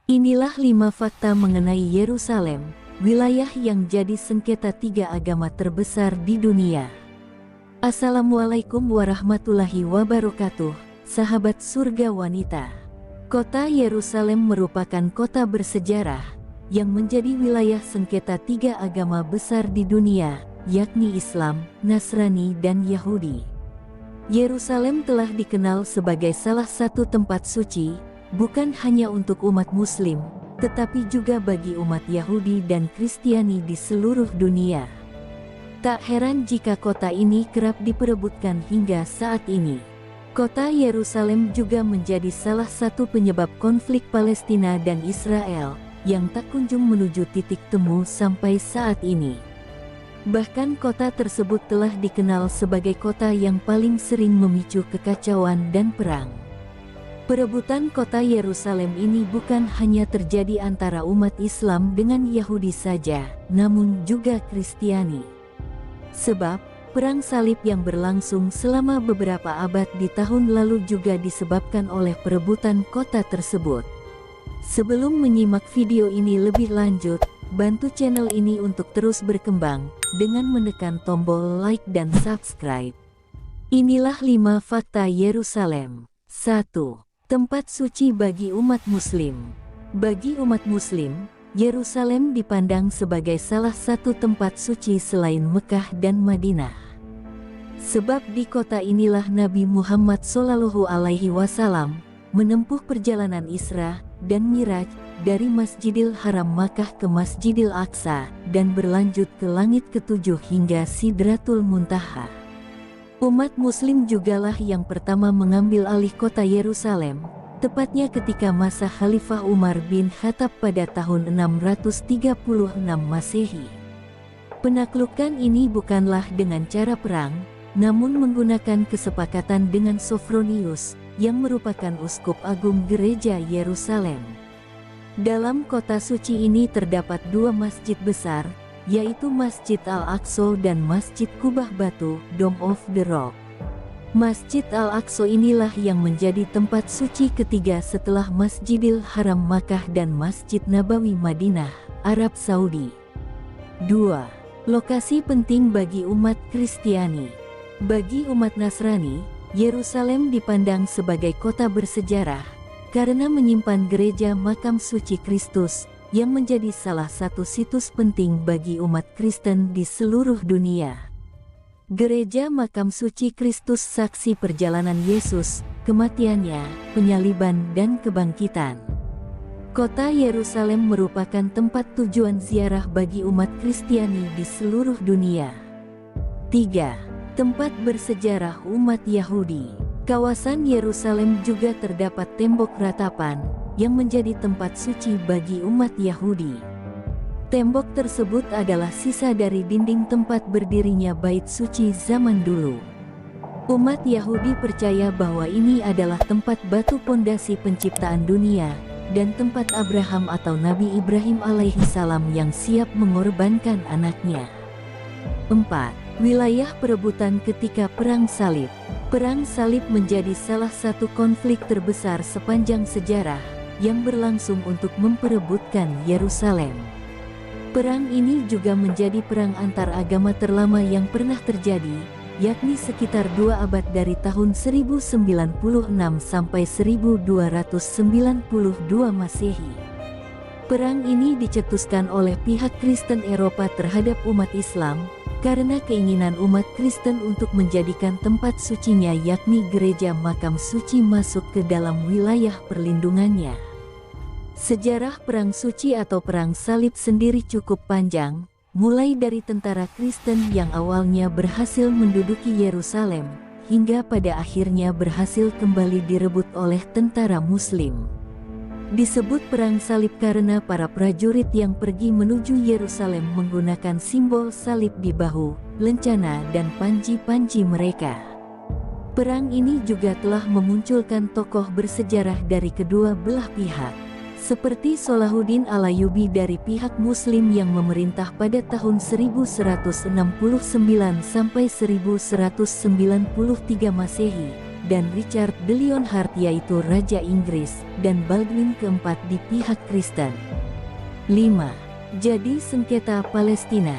Inilah 5 fakta mengenai Yerusalem, wilayah yang jadi sengketa 3 agama terbesar di dunia. Assalamualaikum warahmatullahi wabarakatuh, sahabat surga wanita. Kota Yerusalem merupakan kota bersejarah, yang menjadi wilayah sengketa 3 agama besar di dunia, yakni Islam, Nasrani dan Yahudi. Yerusalem telah dikenal sebagai salah satu tempat suci, bukan hanya untuk umat Muslim, tetapi juga bagi umat Yahudi dan Kristiani di seluruh dunia. Tak heran jika kota ini kerap diperebutkan hingga saat ini. Kota Yerusalem juga menjadi salah satu penyebab konflik Palestina dan Israel, yang tak kunjung menuju titik temu sampai saat ini. Bahkan kota tersebut telah dikenal sebagai kota yang paling sering memicu kekacauan dan perang. Perebutan kota Yerusalem ini bukan hanya terjadi antara umat Islam dengan Yahudi saja, namun juga Kristiani. Sebab, perang salib yang berlangsung selama beberapa abad di tahun lalu juga disebabkan oleh perebutan kota tersebut. Sebelum menyimak video ini lebih lanjut, bantu channel ini untuk terus berkembang, dengan menekan tombol like dan subscribe. Inilah 5 fakta Yerusalem. 1. Tempat suci bagi umat Muslim. Bagi umat Muslim, Yerusalem dipandang sebagai salah satu tempat suci selain Mekah dan Madinah. Sebab di kota inilah Nabi Muhammad SAW menempuh perjalanan Isra dan Miraj dari Masjidil Haram Makkah ke Masjidil Aqsa dan berlanjut ke langit ketujuh hingga Sidratul Muntaha. Umat Muslim jugalah yang pertama mengambil alih kota Yerusalem, tepatnya ketika masa Khalifah Umar bin Khattab pada tahun 636 Masehi. Penaklukan ini bukanlah dengan cara perang, namun menggunakan kesepakatan dengan Sophronius, yang merupakan uskup agung gereja Yerusalem. Dalam kota suci ini terdapat 2 masjid besar, yaitu Masjid Al-Aqsa dan Masjid Kubah Batu, Dome of the Rock. Masjid Al-Aqsa inilah yang menjadi tempat suci ketiga setelah Masjidil Haram Makkah dan Masjid Nabawi Madinah, Arab Saudi. 2. Lokasi penting bagi umat Kristiani. Bagi umat Nasrani, Yerusalem dipandang sebagai kota bersejarah, karena menyimpan gereja makam suci Kristus, yang menjadi salah satu situs penting bagi umat Kristen di seluruh dunia. Gereja makam suci Kristus saksi perjalanan Yesus, kematiannya, penyaliban dan kebangkitan. Kota Yerusalem merupakan tempat tujuan ziarah bagi umat Kristiani di seluruh dunia. 3. Tempat bersejarah umat Yahudi. Kawasan Yerusalem juga terdapat tembok ratapan, yang menjadi tempat suci bagi umat Yahudi. Tembok tersebut adalah sisa dari dinding tempat berdirinya bait suci zaman dulu. Umat Yahudi percaya bahwa ini adalah tempat batu pondasi penciptaan dunia, dan tempat Abraham atau Nabi Ibrahim alaihissalam yang siap mengorbankan anaknya. 4. Wilayah perebutan ketika Perang Salib. Perang Salib menjadi salah satu konflik terbesar sepanjang sejarah, yang berlangsung untuk memperebutkan Yerusalem. Perang ini juga menjadi perang antar agama terlama yang pernah terjadi, yakni sekitar 2 abad dari tahun 1096 sampai 1292 Masehi. Perang ini dicetuskan oleh pihak Kristen Eropa terhadap umat Islam, karena keinginan umat Kristen untuk menjadikan tempat sucinya yakni gereja makam suci masuk ke dalam wilayah perlindungannya. Sejarah Perang Suci atau Perang Salib sendiri cukup panjang, mulai dari tentara Kristen yang awalnya berhasil menduduki Yerusalem, hingga pada akhirnya berhasil kembali direbut oleh tentara Muslim. Disebut Perang Salib karena para prajurit yang pergi menuju Yerusalem menggunakan simbol salib di bahu, lencana dan panji-panji mereka. Perang ini juga telah memunculkan tokoh bersejarah dari kedua belah pihak, seperti Salahuddin Alayubi dari pihak Muslim yang memerintah pada tahun 1169 sampai 1193 Masehi, dan Richard de Lionheart yaitu Raja Inggris, dan Baldwin keempat di pihak Kristen. 5. Jadi sengketa Palestina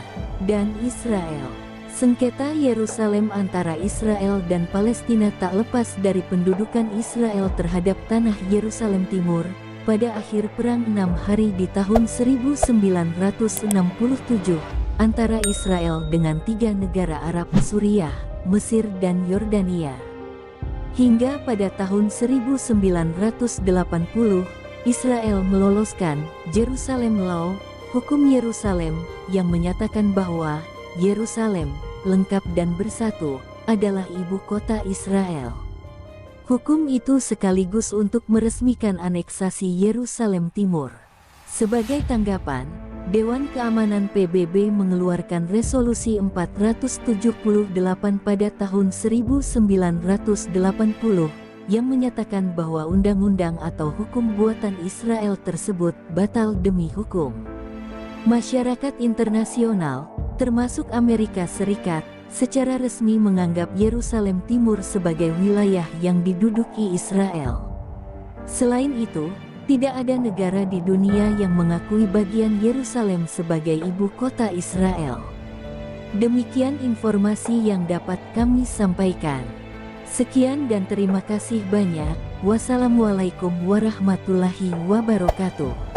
dan Israel. Sengketa Yerusalem antara Israel dan Palestina tak lepas dari pendudukan Israel terhadap tanah Yerusalem Timur pada akhir Perang 6 Hari di tahun 1967 antara Israel dengan 3 negara Arab, Suriah, Mesir dan Yordania. Hingga pada tahun 1980, Israel meloloskan Jerusalem Law, hukum Yerusalem, yang menyatakan bahwa Yerusalem, lengkap dan bersatu, adalah ibu kota Israel. Hukum itu sekaligus untuk meresmikan aneksasi Yerusalem Timur. Sebagai tanggapan, Dewan Keamanan PBB mengeluarkan Resolusi 478 pada tahun 1980 yang menyatakan bahwa undang-undang atau hukum buatan Israel tersebut batal demi hukum. Masyarakat internasional, termasuk Amerika Serikat, secara resmi menganggap Yerusalem Timur sebagai wilayah yang diduduki Israel. Selain itu, tidak ada negara di dunia yang mengakui bagian Yerusalem sebagai ibu kota Israel. Demikian informasi yang dapat kami sampaikan. Sekian dan terima kasih banyak. Wassalamualaikum warahmatullahi wabarakatuh.